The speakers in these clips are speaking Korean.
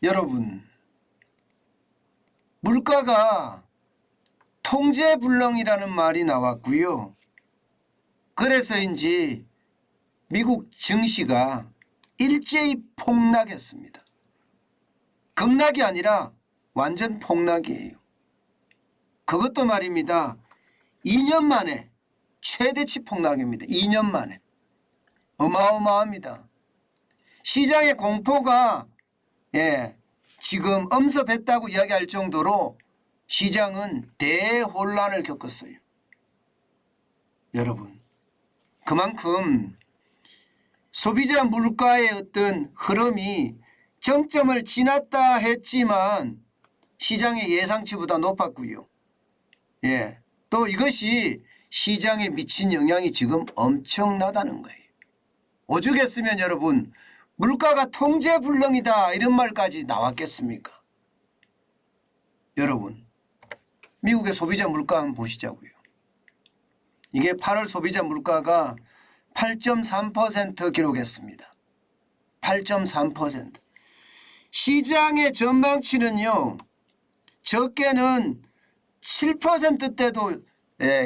여러분, 물가가 통제불능이라는 말이 나왔고요. 그래서인지 미국 증시가 일제히 폭락했습니다. 급락이 아니라 완전 폭락이에요. 그것도 말입니다. 2년 만에 최대치 폭락입니다. 2년 만에. 어마어마합니다. 시장의 공포가 지금 엄습했다고 이야기할 정도로 시장은 대혼란을 겪었어요. 여러분, 그만큼 소비자 물가의 어떤 흐름이 정점을 지났다 했지만 시장의 예상치보다 높았고요. 또 이것이 시장에 미친 영향이 지금 엄청나다는 거예요. 오죽했으면 여러분 물가가 통제불능이다 이런 말까지 나왔겠습니까? 여러분, 미국의 소비자 물가 한번 보시자고요. 이게 8월 소비자 물가가 8.3% 기록했습니다. 8.3%. 시장의 전망치는요, 적게는 7%대도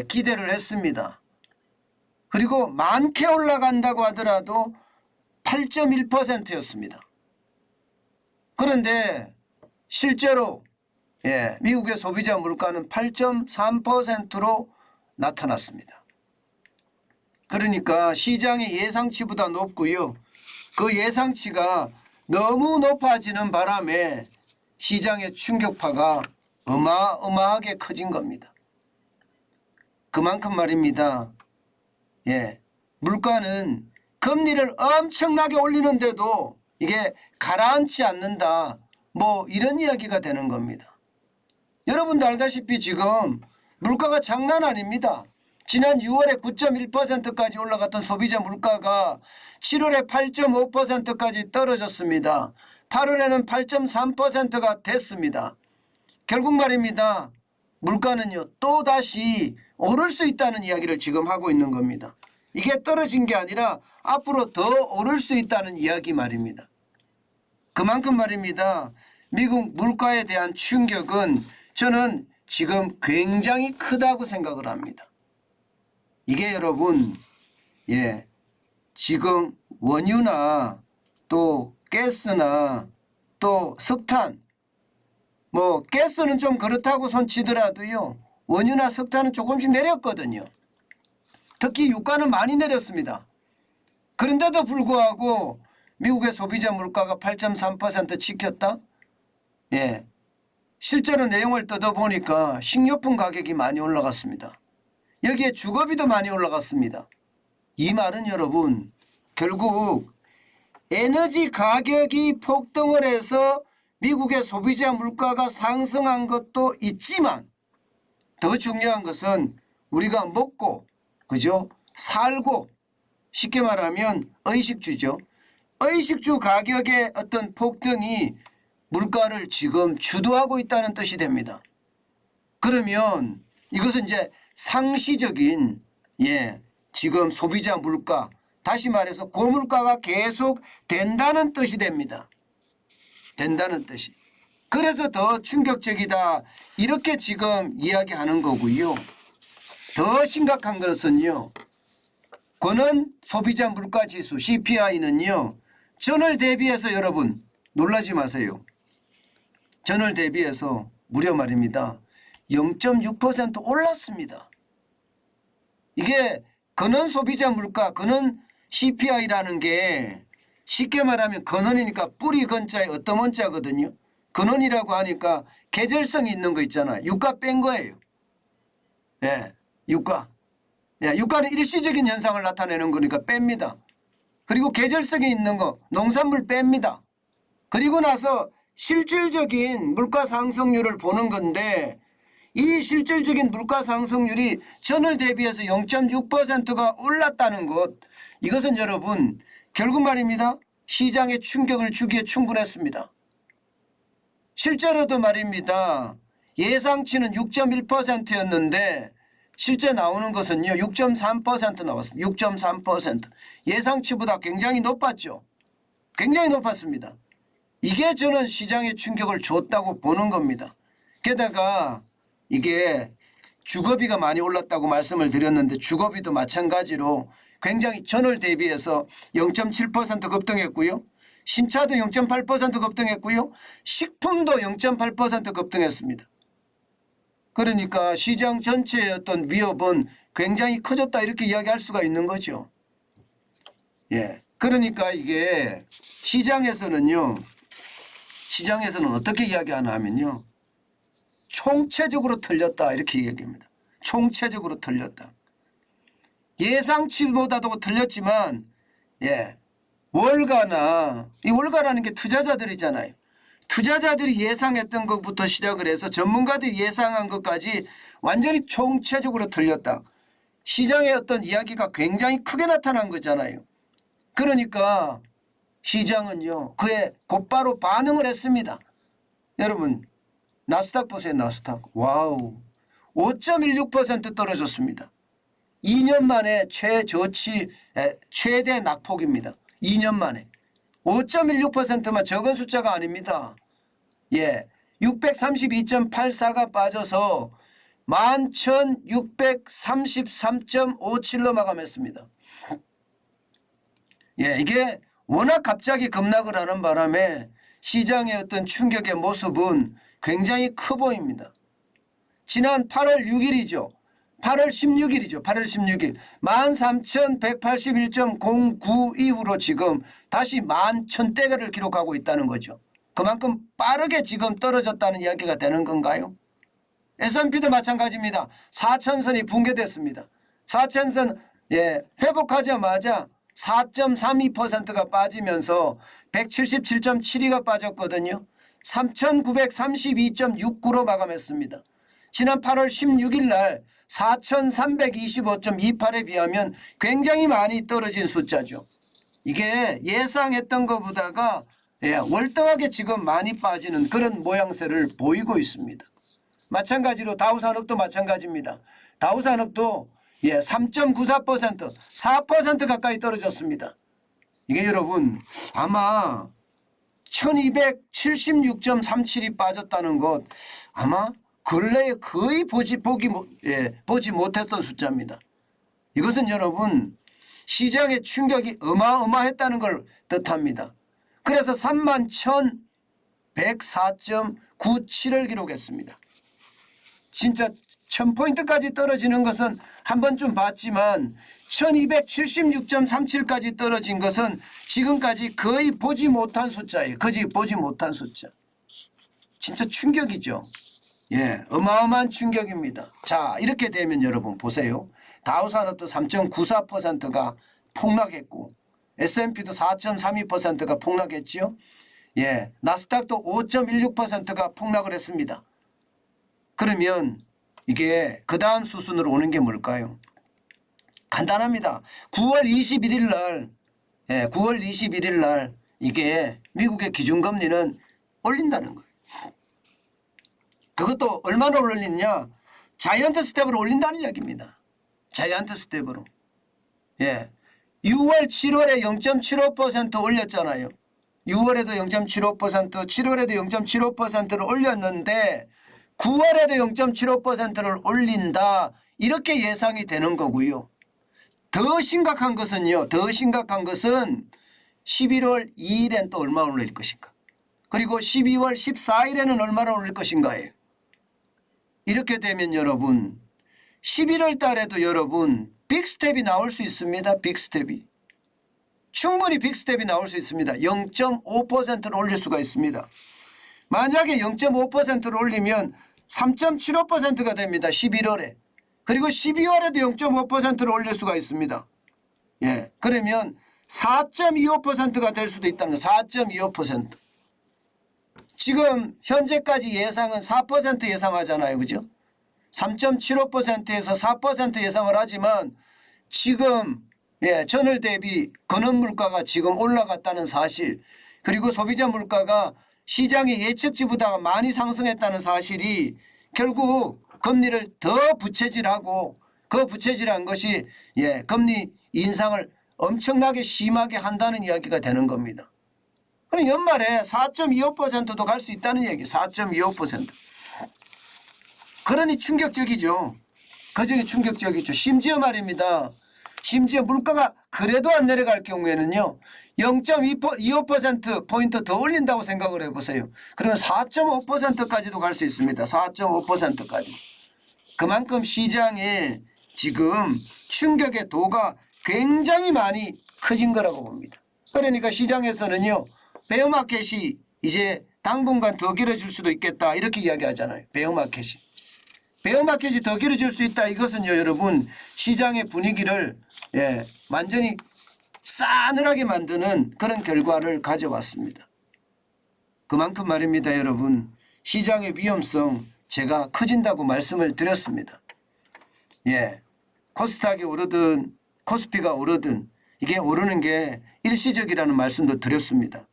기대를 했습니다. 그리고 많게 올라간다고 하더라도 8.1%였습니다. 그런데 실제로 미국의 소비자 물가는 8.3%로 나타났습니다. 그러니까 시장의 예상치보다 높고요. 그 예상치가 너무 높아지는 바람에 시장의 충격파가 어마어마하게 커진 겁니다. 그만큼 말입니다. 물가는 금리를 엄청나게 올리는데도 이게 가라앉지 않는다. 뭐 이런 이야기가 되는 겁니다. 여러분도 알다시피 지금 물가가 장난 아닙니다. 지난 6월에 9.1%까지 올라갔던 소비자 물가가 7월에 8.5%까지 떨어졌습니다. 8월에는 8.3%가 됐습니다. 결국 말입니다. 물가는요 또다시 오를 수 있다는 이야기를 지금 하고 있는 겁니다. 이게 떨어진 게 아니라 앞으로 더 오를 수 있다는 이야기 말입니다. 그만큼 말입니다. 미국 물가에 대한 충격은 저는 지금 굉장히 크다고 생각을 합니다. 이게 여러분 지금 원유나 또 가스나 또 석탄, 뭐 가스는 좀 그렇다고 손치더라도요 원유나 석탄은 조금씩 내렸거든요. 특히 유가는 많이 내렸습니다. 그런데도 불구하고 미국의 소비자 물가가 8.3% 지켰다? 실제로 내용을 뜯어보니까 식료품 가격이 많이 올라갔습니다. 여기에 주거비도 많이 올라갔습니다. 이 말은 여러분 결국 에너지 가격이 폭등을 해서 미국의 소비자 물가가 상승한 것도 있지만 더 중요한 것은 우리가 먹고 그죠? 살고 쉽게 말하면 의식주죠. 의식주 가격의 어떤 폭등이 물가를 지금 주도하고 있다는 뜻이 됩니다. 그러면 이것은 이제 상시적인 지금 소비자 물가, 다시 말해서 고물가가 계속 된다는 뜻이 됩니다. 된다는 뜻이. 그래서 더 충격적이다 이렇게 지금 이야기하는 거고요. 더 심각한 것은요. 권원 소비자 물가 지수 CPI는요. 전월 대비해서 여러분 놀라지 마세요. 전월 대비해서 무려 말입니다. 0.6% 올랐습니다. 이게 근원 소비자 물가, 근원 CPI라는 게 쉽게 말하면 근원이니까 뿌리 근자에 어떤 원자거든요. 근원이라고 하니까 계절성이 있는 거 있잖아요. 유가 뺀 거예요. 유가. 유가는 일시적인 현상을 나타내는 거니까 뺍니다. 그리고 계절성이 있는 거 농산물 뺍니다. 그리고 나서 실질적인 물가 상승률을 보는 건데 이 실질적인 물가 상승률이 전월 대비해서 0.6%가 올랐다는 것, 이것은 여러분 결국 말입니다. 시장에 충격을 주기에 충분했습니다. 실제로도 말입니다. 예상치는 6.1%였는데 실제 나오는 것은요 6.3% 나왔습니다. 6.3%. 예상치보다 굉장히 높았죠. 굉장히 높았습니다. 이게 저는 시장에 충격을 줬다고 보는 겁니다. 게다가 이게 주거비가 많이 올랐다고 말씀을 드렸는데 주거비도 마찬가지로 굉장히 전월 대비해서 0.7% 급등했고요. 신차도 0.8% 급등했고요. 식품도 0.8% 급등했습니다. 그러니까 시장 전체의 어떤 위협은 굉장히 커졌다 이렇게 이야기할 수가 있는 거죠. 예. 그러니까 이게 시장에서는 어떻게 이야기하나 하면요. 총체적으로 틀렸다 이렇게 얘기합니다. 총체적으로 틀렸다. 예상치보다도 틀렸지만 월가나 이 월가라는 게 투자자들이잖아요. 투자자들이 예상했던 것부터 시작을 해서 전문가들이 예상한 것까지 완전히 총체적으로 틀렸다. 시장의 어떤 이야기가 굉장히 크게 나타난 거잖아요. 그러니까 시장은요 그에 곧바로 반응을 했습니다. 여러분 나스닥 보세요. 나스닥 와우 5.16% 떨어졌습니다. 2년 만에 최대 낙폭입니다. 2년 만에 5.16%만 적은 숫자가 아닙니다. 632.84가 빠져서 11,633.57로 마감했습니다. 이게 워낙 갑자기 급락을 하는 바람에 시장의 어떤 충격의 모습은 굉장히 커 보입니다. 지난 8월 6일이죠. 8월 16일이죠. 8월 16일 13,181.09 이후로 지금 다시 11,000대를 기록하고 있다는 거죠. 그만큼 빠르게 지금 떨어졌다는 이야기가 되는 건가요? S&P도 마찬가지입니다. 4,000선이 붕괴됐습니다. 4,000선 회복하자마자 4.32%가 빠지면서 177.72가 빠졌거든요. 3,932.69로 마감했습니다. 지난 8월 16일 날 4,325.28에 비하면 굉장히 많이 떨어진 숫자죠. 이게 예상했던 것보다가 월등하게 지금 많이 빠지는 그런 모양새를 보이고 있습니다. 마찬가지로 다우산업도 마찬가지입니다. 다우산업도 3.94% 4% 가까이 떨어졌습니다. 이게 여러분 아마 1276.37이 빠졌다는 것 아마 근래에 거의 보지 못했던 숫자입니다. 이것은 여러분 시장의 충격이 어마어마했다는 걸 뜻합니다. 그래서 31,104.97을 기록했습니다. 진짜 1000포인트까지 떨어지는 것은 한 번쯤 봤지만 1276.37까지 떨어진 것은 지금까지 거의 보지 못한 숫자예요. 거의 보지 못한 숫자. 진짜 충격이죠. 어마어마한 충격입니다. 자, 이렇게 되면 여러분 보세요. 다우산업도 3.94%가 폭락했고 S&P도 4.32%가 폭락했죠. 나스닥도 5.16%가 폭락을 했습니다. 그러면 이게 그 다음 수순으로 오는 게 뭘까요? 간단합니다. 9월 21일 날 이게 미국의 기준금리는 올린다는 거예요. 그것도 얼마나 올리느냐? 자이언트 스텝으로 올린다는 이야기입니다. 자이언트 스텝으로. 6월 7월에 0.75% 올렸잖아요. 6월에도 0.75%, 7월에도 0.75%를 올렸는데 9월에도 0.75%를 올린다. 이렇게 예상이 되는 거고요. 더 심각한 것은요. 11월 2일엔 또 얼마 올릴 것인가. 그리고 12월 14일에는 얼마나 올릴 것인가예요. 이렇게 되면 여러분 11월 달에도 여러분 빅스텝이 나올 수 있습니다. 빅스텝이. 충분히 빅스텝이 나올 수 있습니다. 0.5%를 올릴 수가 있습니다. 만약에 0.5%를 올리면 3.75%가 됩니다. 11월에. 그리고 12월에도 0.5%를 올릴 수가 있습니다. 그러면 4.25%가 될 수도 있다는 거예요. 4.25%. 지금 현재까지 예상은 4% 예상하잖아요. 그죠? 3.75%에서 4% 예상을 하지만 지금 전월 대비 근원물가가 지금 올라갔다는 사실 그리고 소비자 물가가 시장의 예측치보다 많이 상승했다는 사실이 결국 금리를 더 부채질하고 그 부채질한 것이 금리 인상을 엄청나게 심하게 한다는 이야기가 되는 겁니다. 그럼 연말에 4.25%도 갈 수 있다는 얘기. 4.25%. 그러니 충격적이죠. 그중에 충격적이죠. 심지어 말입니다. 심지어 물가가 그래도 안 내려갈 경우에는요. 0.25%포인트 더 올린다고 생각을 해보세요. 그러면 4.5%까지도 갈 수 있습니다. 4.5%까지. 그만큼 시장에 지금 충격의 도가 굉장히 많이 커진 거라고 봅니다. 그러니까 시장에서는요. 베어마켓이 이제 당분간 더 길어질 수도 있겠다 이렇게 이야기하잖아요. 베어마켓이. 베어마켓이 더 길어질 수 있다. 이것은요. 여러분 시장의 분위기를 완전히 싸늘하게 만드는 그런 결과를 가져왔습니다. 그만큼 말입니다. 여러분 시장의 위험성 제가 커진다고 말씀을 드렸습니다. 코스닥이 오르든 코스피가 오르든 이게 오르는 게 일시적이라는 말씀도 드렸습니다.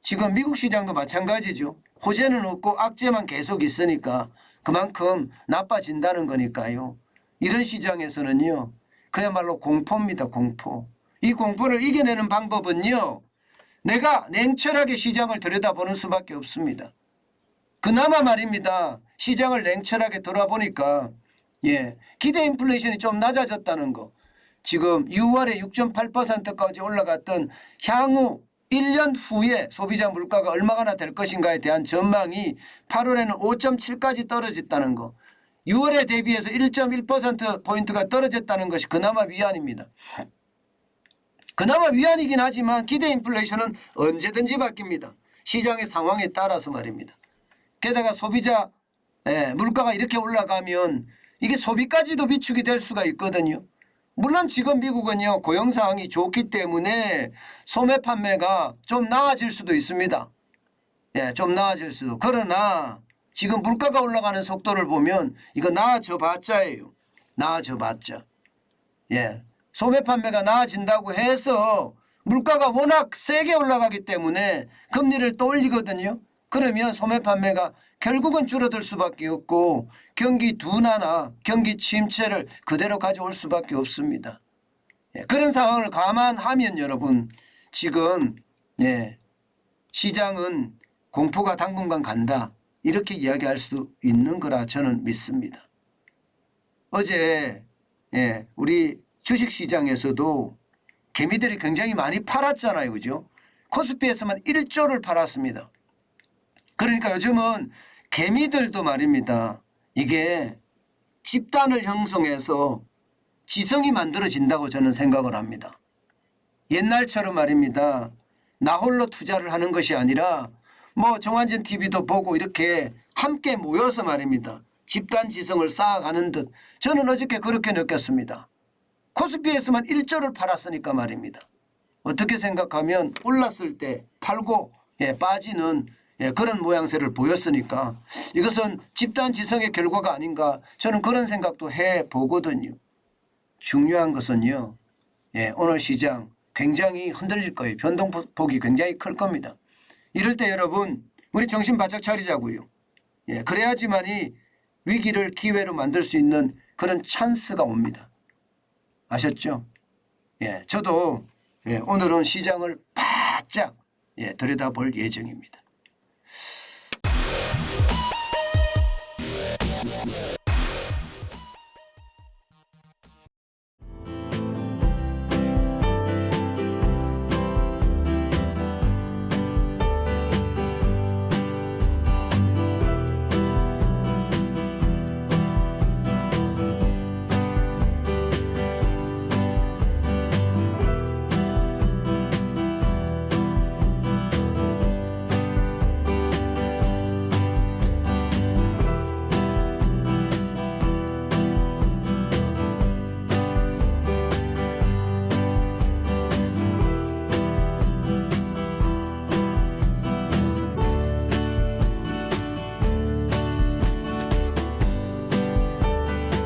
지금 미국 시장도 마찬가지죠. 호재는 없고 악재만 계속 있으니까 그만큼 나빠진다는 거니까요. 이런 시장에서는요. 그야말로 공포입니다. 공포. 이 공포를 이겨내는 방법은요. 내가 냉철하게 시장을 들여다보는 수밖에 없습니다. 그나마 말입니다. 시장을 냉철하게 돌아보니까 기대 인플레이션이 좀 낮아졌다는 거. 지금 6월에 6.8%까지 올라갔던 향후 1년 후에 소비자 물가가 얼마나 될 것인가에 대한 전망이 8월에는 5.7까지 떨어졌다는 거. 6월에 대비해서 1.1%포인트가 떨어졌다는 것이 그나마 위안입니다. 그나마 위안이긴 하지만 기대 인플레이션은 언제든지 바뀝니다. 시장의 상황에 따라서 말입니다. 게다가 소비자 물가가 이렇게 올라가면 이게 소비까지도 비축이 될 수가 있거든요. 물론 지금 미국은요 고용 상황이 좋기 때문에 소매 판매가 좀 나아질 수도 있습니다. 좀 나아질 수도. 그러나 지금 물가가 올라가는 속도를 보면 이거 나아져 봤자예요. 나아져 봤자. 소매 판매가 나아진다고 해서 물가가 워낙 세게 올라가기 때문에 금리를 또 올리거든요. 그러면 소매 판매가 결국은 줄어들 수밖에 없고 경기 둔화나 경기 침체를 그대로 가져올 수밖에 없습니다. 그런 상황을 감안하면 여러분 지금 시장은 공포가 당분간 간다 이렇게 이야기할 수 있는 거라 저는 믿습니다. 어제 우리 주식시장에서도 개미들이 굉장히 많이 팔았잖아요. 그죠? 코스피에서만 1조를 팔았습니다. 그러니까 요즘은 개미들도 말입니다. 이게 집단을 형성해서 지성이 만들어진다고 저는 생각을 합니다. 옛날처럼 말입니다. 나 홀로 투자를 하는 것이 아니라 뭐 정환진 TV도 보고 이렇게 함께 모여서 말입니다. 집단 지성을 쌓아가는 듯 저는 어저께 그렇게 느꼈습니다. 코스피에서만 1조를 팔았으니까 말입니다. 어떻게 생각하면 올랐을 때 팔고 빠지는 그런 모양새를 보였으니까 이것은 집단 지성의 결과가 아닌가 저는 그런 생각도 해보거든요. 중요한 것은요. 오늘 시장 굉장히 흔들릴 거예요. 변동폭이 굉장히 클 겁니다. 이럴 때 여러분 우리 정신 바짝 차리자고요. 그래야지만이 위기를 기회로 만들 수 있는 그런 찬스가 옵니다. 아셨죠? 저도 오늘은 시장을 바짝 들여다볼 예정입니다.